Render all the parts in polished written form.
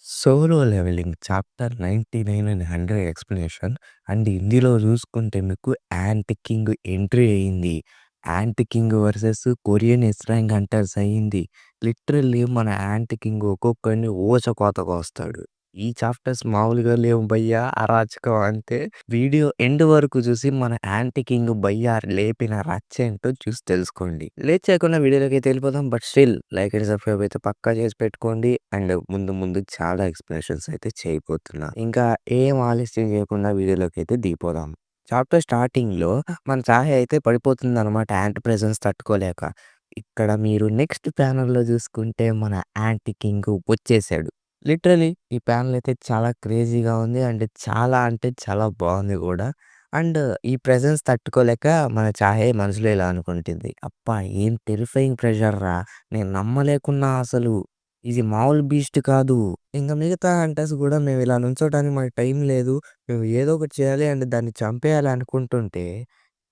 Solo leveling chapter 99 and 100 explanation and ఇందులో చూసుకుంటే మీకు యాంట్ కింగ్ ఎంట్రీ అయింది. Ant king versus Korean S rank hunters అయింది. Literally మన యాంట్ కింగ్ ఒక్కొక్కడిని ఊచకోత కోస్తాడు. ఈ చాప్టర్స్ మామూలుగా లేవు భయ్యా అరాచకం అంతే. వీడియో ఎండ్ వరకు చూసి మన యాంట్ కింగ్ భయ్యా లేపిన రచ్చ ఏంటో చూసి తెలుసుకోండి. లేట్ చేయకుండా వీడియోలోకి వెళ్ళిపోదాం. But still like and subscribe అయితే పక్కా చేసి పెట్టుకోండి. అండ్ ముందు చాలా ఎక్స్‌ప్లనేషన్స్ అయితే చేయబోతున్నా. ఇంకా ఏం ఆలస్యం చేయకుండా వీడియోలోకి అయితే దిగిపోదాం. చాప్టర్ స్టార్టింగ్‌లో మన చాహ అయితే పడిపోతుందనమాట యాంట్ ప్రెజెన్స్ తట్టుకోలేక. ఇక్కడ మీరు నెక్స్ట్ ప్యానెల్‌లో చూసుకుంటే మన యాంట్ కింగ్ వచ్చేసాడు. లిటరల్లీ ఈ ప్యానెల్ అయితే చాలా క్రేజీగా ఉంది. అండ్ చాలా అంటే చాలా బాగుంది కూడా. అండ్ ఈ ప్రెజెన్స్ తట్టుకోలేక మన చాహే మనసులో ఇలా అనుకుంటుంది. అబ్బా! ఏం టెర్రిఫయింగ్ ప్రెషర్ రా! నేను నమ్మలేకున్నా అసలు. ఇది మామూలు బీస్ట్ కాదు. ఇంక మిగతా హంటర్స్ గూడా మేము ఇలా నుంచోటానికి మాకు టైం లేదు. మేము ఏదో ఒకటి చేయాలి అండ్ దాన్ని చంపేయాలి అనుకుంటుంటే,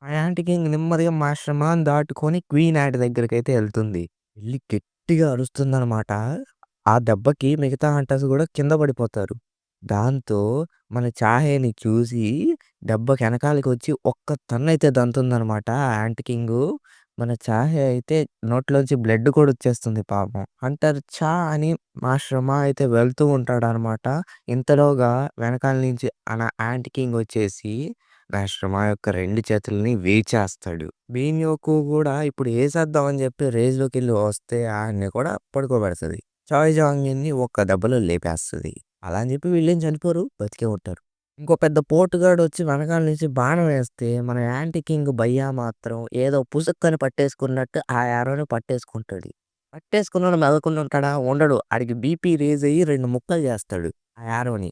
ఆ యాంట్ కింగ్ నెమ్మదిగా మాస్టర్‌మాన్ దాటుకొని క్వీన్ యాంట్ దగ్గరికైతే ఎళ్తుంది. ఎళ్లి గట్టిగా అరుస్తుందనమాట. ఆ దెబ్బకి మిగతా హంటర్స్ గూడా కింద పడిపోతారు. దాంతో మన చాహేని చూసి దెబ్బకి ఎనకాలకొచ్చి ఒక్క తన్నయితే దంతుందనమాట ఆ యాంట్ కింగు. మన చాహే అయితే నోట్లోంచి బ్లడ్ కూడా వచ్చేస్తుంది పాపం. హంటర్ అని మాస్టర్ మా అయితే వెళ్తూ ఉంటాడనమాట. ఇంతలోగా వెనకాల నుంచి యాంట్ కింగ్ వచ్చేసి మాస్టర్ మా యొక్క 2 చేతుల్ని విరిచేస్తాడు. బీన్యోకు కూడా ఇప్పుడు ఏసేద్దాం అని చెప్పి రేజ్‌లోకెళ్ళి వస్తే ఆయన్ని కూడా పడుకోబెడతది. చాయ్ జాంగిన్‌ని ఒక్క దెబ్బలో లేపేస్తది. అలా అని చెప్పి వీళ్ళేం చనిపోరు. బతికే ఉంటారు. ఇంకో పెద్ద పోటుగాడొచ్చి వెనకాల నుంచి బాణం వేస్తే, మన యాంటీ కింగ్ భయ్యా మాత్రం ఏదో పుసుక్కని పట్టేసుకున్నట్టు ఆ యారోని పట్టేసుకుంటాడు. పట్టేసుకున్నోడు మెదలకుండా ఉంటాడా? ఉండడు. ఆడికి బీపీ రేజ్ అయ్యి 2 ముక్కలు చేస్తాడు ఆ యారోని.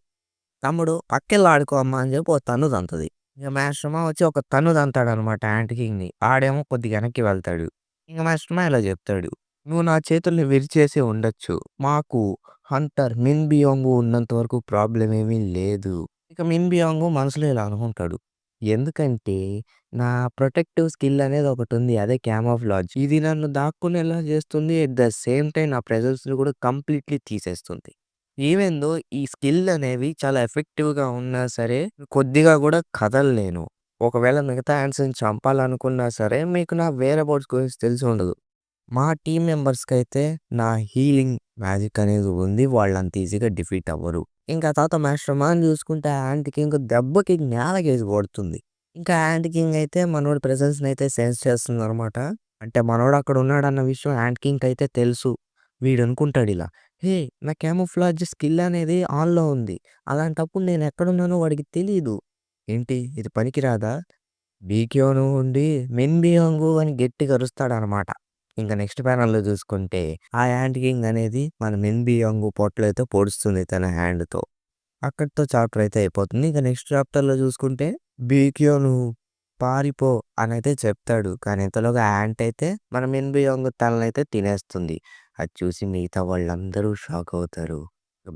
తమ్ముడు పక్కెళ్ళి ఆడుకో అమ్మా అని చెప్పి ఓ తన్ను తంతది. ఇక మాస్టర్‌మా వచ్చి ఒక తన్ను తంతాడనమాట యాంటీ కింగ్‌ని. ఆడేమో కొద్దిగా వెనక్కి వెళ్తాడు. ఇంక మాస్టర్‌మా ఇలా చెప్తాడు. "నువ్వు నా చేతుల్ని విరిచేసి ఉండొచ్చు. మాకు హంటర్ మిన్ బియోంగు ఉన్నంత వరకు ప్రాబ్లమ్ ఏమీ లేదు." ఇక మిన్ బియాంగు మనసులో ఇలా అనుకుంటాడు. ఎందుకంటే, నా ప్రొటెక్టివ్ స్కిల్ అనేది ఒకటుంది. అదే క్యామోఫ్లాజ్. ఇది నన్ను దాక్కునేలా చేస్తుంది. ఎట్ ద సేమ్ టైమ్ నా ప్రెజెన్స్‌ని కూడా కంప్లీట్‌లీ తీసేస్తుంది. ఈవెన్ దో ఈ స్కిల్ అనేవి చాలా ఎఫెక్టివ్‌గా ఉన్నా సరే, కొద్దిగా కూడా కదలలేను. ఒకవేళ మిగతా యాంట్స్‌ని చంపాలనుకున్నా సరే, మీకు నా వేర్ అబౌట్స్ గురించి తెలిసి ఉండదు. మా టీమ్ మెంబర్స్‌కైతే నా హీలింగ్ మ్యాజిక్ అనేది ఉంది. వాళ్ళంత ఈజీగా డిఫీట్ అవ్వరు. ఇంకా తర్వాత మాస్టర్ మాన్ చూసుకుంటే యాంట్ కింగ్ దెబ్బకి నేలకేసి కొడుతుంది. ఇంకా యాంట్ కింగ్ అయితే మనోడి ప్రెజెన్స్‌నైతే సెన్స్ చేస్తుందనమాట. అంటే మనోడు అక్కడ ఉన్నాడన్న విషయం యాంట్ కింగ్‌కైతే తెలుసు. వీడనుకుంటాడిలా, హే! నా క్యామోఫ్లాజ్ స్కిల్ అనేది ఆన్‌లో ఉంది. అలాంటప్పుడు నేను ఎక్కడున్నానో వాడికి తెలీదు. ఏంటి ఇది పనికిరాదా? బీక్యోను ఉండి మెన్‌బియోంగు అని గట్టిగా అరుస్తాడనమాట. ఇంక నెక్స్ట్ ప్యానెల్‌లో చూసుకుంటే, ఆ యాంట్ కింగ్ అనేది మన మెన్‌బియోంగు పొట్టలో అయితే పొడుస్తుంది తన హ్యాండ్‌తో. అక్కడితో చాప్టర్ అయితే అయిపోతుంది. ఇక నెక్స్ట్ చాప్టర్‌లో చూసుకుంటే, బీక్యోను పారిపో అనైతే చెప్తాడు. కానీ ఇంతలోగా యాంట్ అయితే మన మెన్‌బియోంగు తలనైతే తినేస్తుంది. అది చూసి మిగతా వాళ్ళందరూ షాక్ అవుతారు.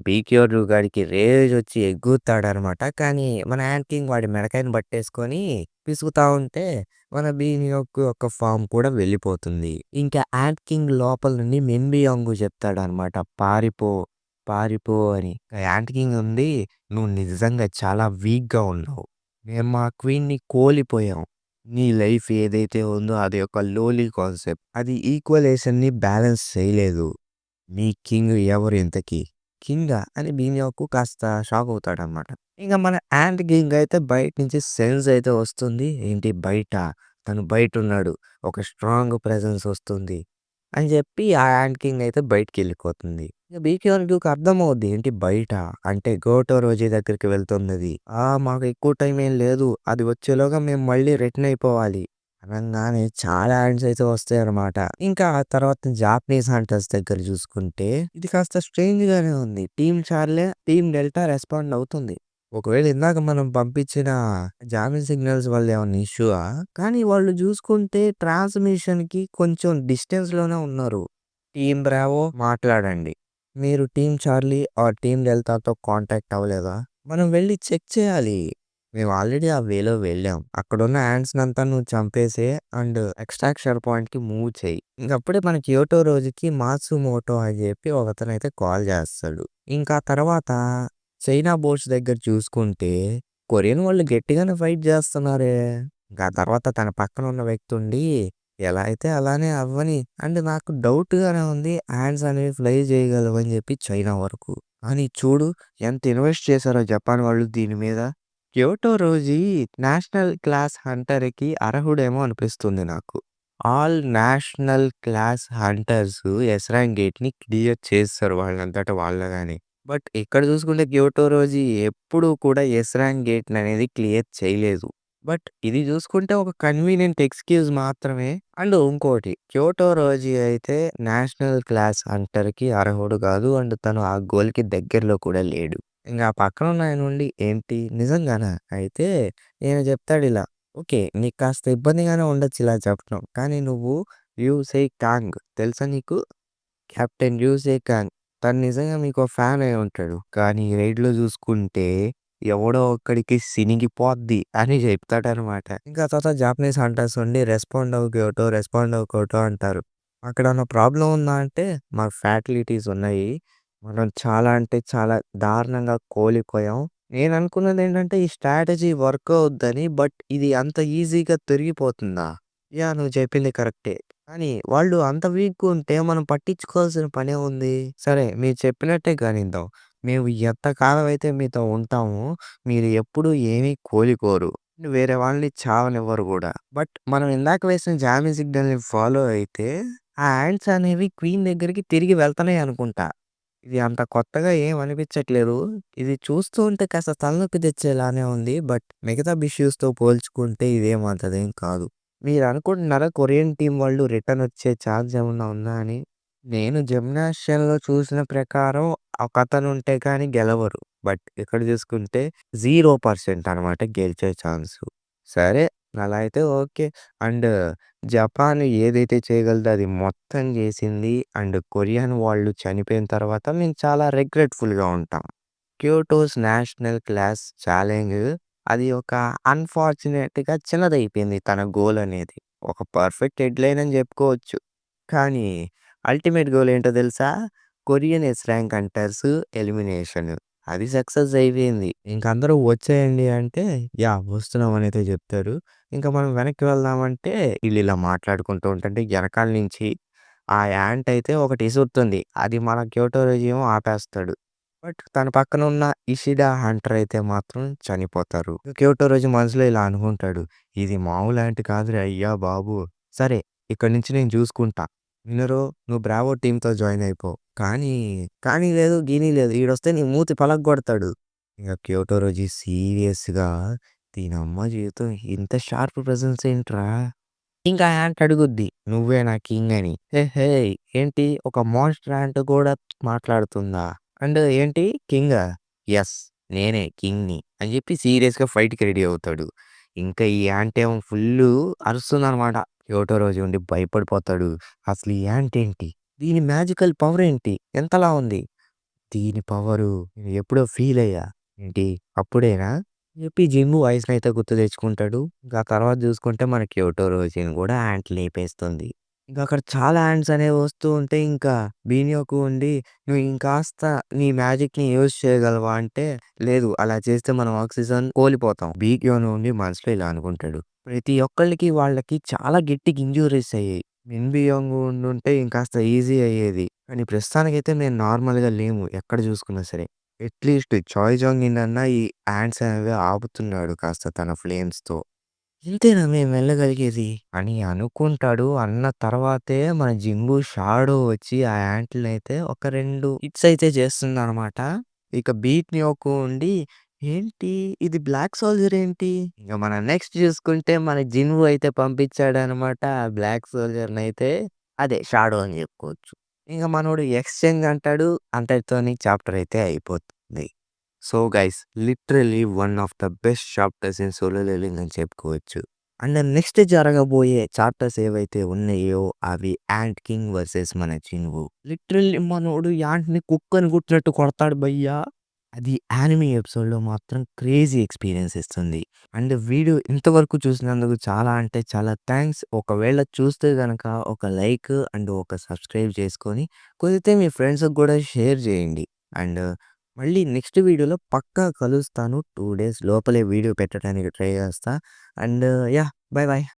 బీక్యూర్ గాడికి రేజొచ్చి ఎగురుతాడనమాట. కానీ మన యాంట్ కింగ్ వాడి మెడకాయని పట్టేసుకొని పిసుకుతా ఉంటే, మన బీనియోక్ యొక్క ఫార్మ్ కూడా వెళ్ళిపోతుంది. ఇంకా యాంట్ కింగ్ లోపల నుండి మెన్‌బియోంగు చెప్తాడనమాట. పారిపో, పారిపో అని. యాంట్ కింగ్ ఉంది, "నువ్వు నిజంగా చాలా వీక్‌గా ఉన్నావు. మేము మా క్వీన్‌ని కోల్పోయాం. నీ లైఫ్ ఏదైతే ఉందో అది ఒక లోలీ కాన్సెప్ట్. అది ఈక్వలేషన్‌ని బ్యాలెన్స్ చేయలేదు. నీ కింగ్ ఎవరు ఇంతకి?" కింగా అని బీనియాకు కాస్త షాక్ అవుతాడనమాట. ఇంక మన యాంట్ కింగ్ అయితే బయట నుంచి సెన్స్ అయితే వస్తుంది. ఏంటి బయట? తను బయటున్నాడు. ఒక స్ట్రాంగ్ ప్రెజెన్స్ వస్తుంది. అని చెప్పి ఆ యాంట్ కింగ్ అయితే బయటికెళ్ళిపోతుంది. ఇక బీకేఆర్‌కి అర్థమవుద్ది. ఏంటి బయట? అంటే గోటో రోజీ దగ్గరికి వెళ్తున్నది. మాకు ఎక్కువ టైం ఏం లేదు. అది వచ్చేలోగా మేము మళ్ళీ రిటర్న్ అయిపోవాలి. అనంగానే చాలా యాడ్స్ అయితే వస్తాయన్నమాట. ఇంకా ఆ తర్వాత జాపనీస్ హంటర్స్ దగ్గర చూసుకుంటే, ఇది కాస్త స్ట్రేంజ్‌గానే ఉంది. టీమ్ చార్లే, టీమ్ డెల్టా రెస్పాండ్ అవుతుంది. ఒకవేళ ఇందాక మనం పంపించిన జామింగ్ సిగ్నల్స్ వల్ల ఏమన్నా ఇష్యూవా? కానీ వాళ్ళు చూసుకుంటే ట్రాన్స్‌మిషన్‌కి కొంచెం డిస్టెన్స్‌లోనే ఉన్నారు. టీమ్ బ్రావో మాట్లాడండి. మీరు టీమ్ చార్లీ ఆర్ టీమ్ డెల్టాతో కాంటాక్ట్ అవ్వలేదా? మనం వెళ్లి చెక్ చేయాలి. మేము ఆల్రెడీ ఆ వేలో వెళ్ళాం. అక్కడున్న యాంట్స్‌నంతా నువ్వు చంపేసేయి అండ్ ఎక్స్‌ట్రాక్షన్ పాయింట్‌కి మూవ్ చెయ్యి. ఇంకప్పుడే మన క్యోటో రోజుకి మాత్సుమోటో అని చెప్పి ఒకతనైతే కాల్ చేస్తాడు. ఇంకా తర్వాత చైనా బోర్డ్స్ దగ్గర చూసుకుంటే కొరియన్ వాళ్ళు గట్టిగానే ఫైట్ చేస్తున్నారే. ఇంకా తర్వాత తన పక్కన ఉన్న వ్యక్తి ఉండి ఎలా అయితే అలానే అవ్వని అండ్ నాకు డౌట్‌గానే ఉంది యాంట్స్ అనేవి ఫ్లై చేయగలవని చెప్పి చైనా వరకు. కానీ చూడు ఎంత ఇన్వెస్ట్ చేశారో జపాన్ వాళ్ళు దీని మీద. క్యోటో రోజీ నేషనల్ క్లాస్ హంటర్‌కి అర్హుడేమో అనిపిస్తుంది నాకు. All national class hunters S rank గేట్‌ని క్లియర్ చేసేసారు వాళ్ళంతట వాళ్ళగానే. బట్ ఇక్కడ చూసుకుంటే క్యోటో రోజీ ఎప్పుడూ కూడా ఎస్ ర్యాంక్ గేట్‌ననేది క్లియర్ చేయలేదు. బట్ ఇది చూసుకుంటే ఒక కన్వీనియంట్ ఎక్స్‌క్యూజ్ మాత్రమే. అండ్ ఇంకోటి క్యోటో రోజీ అయితే నేషనల్ క్లాస్ హంటర్‌కి అర్హుడు కాదు. అండ్ తను ఆ గోల్‌కి దగ్గరలో కూడా లేడు. ఇంక ఆ పక్కనున్న ఆయనుండి ఏంటి నిజంగానా? అయితే ఈయన చెప్తాడిలా, ఓకే. నీకు కాస్త ఇబ్బందిగానే ఉండొచ్చు ఇలా చెప్పడం. కానీ నువ్వు యూ సే కాంగ్ తెలుసా నీకు? Captain you say Kong. తను నిజంగా మీకో ఫ్యాన్ అయి ఉంటాడు. కానీ ఈ రైడ్‌లో చూసుకుంటే ఎవడో ఒక్కడికి సినిగిపోద్ది అని చెప్తాడనమాట. ఇంకా తర్వాత జాపనీస్ హంటర్స్ ఉండి రెస్పాండ్ అవ్వు క్యోటో, రెస్పాండ్ అవ్వు క్యోటో అంటారు. అక్కడేమన్నా ప్రాబ్లమ్ ఉందా అంటే మాకు ఫ్యాటిలిటీస్ ఉన్నాయి. మనం చాలా అంటే చాలా దారుణంగా కోల్పోయాం. నేననుకున్నదేంటంటే ఈ స్ట్రాటజీ వర్క్ అవుద్దని. బట్ ఇది అంత ఈజీగా తిరిగిపోతుందా? యాహ్! నువ్వు చెప్పింది కరెక్టే. కానీ వాళ్ళు అంత వీక్‌గా ఉంటే మనం పట్టించుకోవాల్సిన పనేముంది? సరే మీరు చెప్పినట్టే కానిద్దాం. మేము ఎంతకాలం అయితే మీతో ఉంటామో మీరు ఎప్పుడు ఏమీ కోలుకోరు. వేరే వాళ్ళని చావనివ్వరు గూడా. బట్ మనం ఇందాక వేసిన జామింగ్ సిగ్నల్‌ని ఫాలో అయితే ఆ యాంట్స్ అనేవి క్వీన్ దగ్గరికి తిరిగి వెళ్తున్నాయి అనుకుంటా. ఇది అంత కొత్తగా ఏం అనిపించట్లేదు. ఇది చూస్తూ ఉంటే కాస్త తలనొప్పి తెచ్చేలానే ఉంది. బట్ మిగతా బిష్యూస్‌తో పోల్చుకుంటే ఇదేం అంతదేం కాదు. మీరనుకుంటున్నారా కొరియన్ టీమ్ వాళ్ళు రిటర్న్ వచ్చే ఛాన్స్ ఏమన్నా ఉందా అని? నేను జిమ్నాషియన్‌లో చూసిన ప్రకారం ఒకతనుంటే కానీ గెలవరు. బట్ ఇక్కడ చూసుకుంటే 0% అనమాట గెలిచే ఛాన్సు. సరే అలా అయితే ఓకే. అండ్ జపాన్ ఏదైతే చేయగలదో అది మొత్తం చేసింది. అండ్ కొరియన్ వాళ్ళు చనిపోయిన తర్వాత మేము చాలా రిగ్రెట్‌ఫుల్‌గా ఉంటాం. క్యోటోస్ నేషనల్ క్లాస్ ఛాలెంజ్ అది ఒక అన్‌ఫార్చునేట్‌గా చిన్నదయిపోయింది తన గోల్ అనేది. ఒక పర్ఫెక్ట్ హెడ్‌లైన్ అని చెప్పుకోవచ్చు. కానీ అల్టిమేట్ గోల్ ఏంటో తెలుసా? Korean S rank hunters elimination. అది సక్సెస్ అయిపోయింది. ఇంక అందరూ వచ్చేయండి అంటే యాహ్! వస్తున్నాం అనైతే చెప్తారు. ఇంక మనం వెనక్కి వెళ్దామంటే ఈళ్ళిలా మాట్లాడుకుంటూ ఉంటుంటే ఎనకాల నుంచి ఆ యాంట్ అయితే ఒకటి ఇసురుతుంది. అది మన క్యోటో ఏమో ఆపేస్తాడు. బట్ తన పక్కన ఉన్న ఇషిడా హంటర్ అయితే మాత్రం చనిపోతారు. క్యోటో రోజు మనసులో ఇలా అనుకుంటాడు. ఇది మామూలు యాంట్ కాదురా అయ్యా బాబు! సరే ఇక్కడి నుంచి నేను చూసుకుంటా. వినరు నువ్వు బ్రావో టీమ్‌తో జాయిన్ అయిపో. కానీ, కానీ లేదు, గీనీ లేదు. ఈడొస్తే నీ మూతి పలగ్గొడతాడు. ఇంక క్యోటో రోజు సీరియస్‌గా దీనమ్మ జీవితం ఇంత షార్ప్ ప్రెజెన్స్ ఏంట్రా? ఇంకా యాంట్ అడుగుద్ది. "నువ్వేనా కింగ్" అని. హే! ఏంటి ఒక మాన్‌స్టర్ యాంట్ కూడా మాట్లాడుతుందా? అండ్ ఏంటి కింగా? యెస్. నేనే కింగ్‌ని అని చెప్పి సీరియస్‌గా ఫైట్‌కి రెడీ అవుతాడు. ఇంకా ఈ యాంట్ ఏమో ఫుల్లు అరుస్తుందనమాట. క్యోటో రోజు ఉండి భయపడిపోతాడు. అసలు ఈ యాంట్ ఏంటి? దీని మ్యాజికల్ పవర్ ఏంటి? ఎంతలా ఉంది? దీని పవరు నేను ఎప్పుడో ఫీల్ అయ్యా. ఏంటి అప్పుడేనా? చెప్పి జిమ్ము వాయిస్‌నైతే గుర్తు తెచ్చుకుంటాడు. ఇంకా తర్వాత చూసుకుంటే మన క్యోటో రోజిని కూడా యాంట్ లేపేస్తుంది. ఇంకా అక్కడ చాలా యాంట్స్ అనేవి వస్తూ ఉంటే ఇంకా బీనియోకు ఉండి "నువ్వు ఇంకాస్త నీ మ్యాజిక్‌ని యూజ్ చేయగలవా?" అంటే లేదు అలా చేస్తే మనం ఆక్సిజన్ కోల్పోతాం. బీగ్యోన్ ఉండి మనసులో ఇలా అనుకుంటాడు. ప్రతి ఒక్కళ్ళకి వాళ్ళకి చాలా గట్టిగా ఇంజ్యూరీస్ అయ్యాయి. మిన్‌బియోంగ్ ఉండుంటే ఇంకాస్త ఈజీ అయ్యేది. కానీ ప్రస్తుతానికైతే మేము నార్మల్‌గా లేము ఎక్కడ చూసుకున్నా సరే. అట్‌లీస్ట్ చాయ్ జాంగిన్ అన్నా ఈ యాంట్స్ అనేవి ఆపుతున్నాడు కాస్త తన ఫ్లేమ్స్‌తో. ఇంతేనా మేము వెళ్ళగలిగేది అని అనుకుంటాడు. అన్న తర్వాతే మన జింబు షాడో వచ్చి ఆ యాంట్‌లనైతే ఒక 2 హిట్స్ అయితే చేస్తుందనమాట. ఇక బీట్ న్యోకు ఉండి ఏంటి ఇది బ్లాక్ సోల్జర్ ఏంటి? ఇంక మనం నెక్స్ట్ చూసుకుంటే మన జిన్‌వు అయితే పంపించాడనమాట. ఆ బ్లాక్ సోల్జర్‌నైతే అదే షాడో అని చెప్పుకోవచ్చు. ఇంక మనోడు ఎక్స్‌చేంజ్ అంటాడు. అంతటితోని చాప్టర్ అయితే అయిపోతుంది. So guys literally one of the best chapters in solo leveling అని చెప్పుకోవచ్చు. అండ్ నెక్స్ట్ జరగబోయే చాప్టర్స్ ఏవైతే ఉన్నాయో అవి యాంట్ కింగ్ వర్సెస్ మన జిన్‌వు. లిటరల్లీ మనోడు యాంట్‌ని కుక్కని కొట్టినట్టు కొడతాడు భయ్యా. అది యానిమే ఎపిసోడ్‌లో మాత్రం క్రేజీ ఎక్స్‌పీరియన్స్ ఇస్తుంది. అండ్ వీడియో ఇంతవరకు చూసినందుకు చాలా అంటే చాలా థాంక్స్. ఒకవేళ చూస్తే గనక ఒక లైక్ అండ్ ఒక సబ్స్క్రైబ్ చేసుకొని, కుదిరితే మీ ఫ్రెండ్స్‌కి గూడా షేర్ జేయండి. అండ్ మళ్ళీ నెక్స్ట్ వీడియోలో పక్కా కలుస్తాను. 2 డేస్ లోపలే వీడియో పెట్టడానికి ట్రై జేస్తా. And yeah! By by.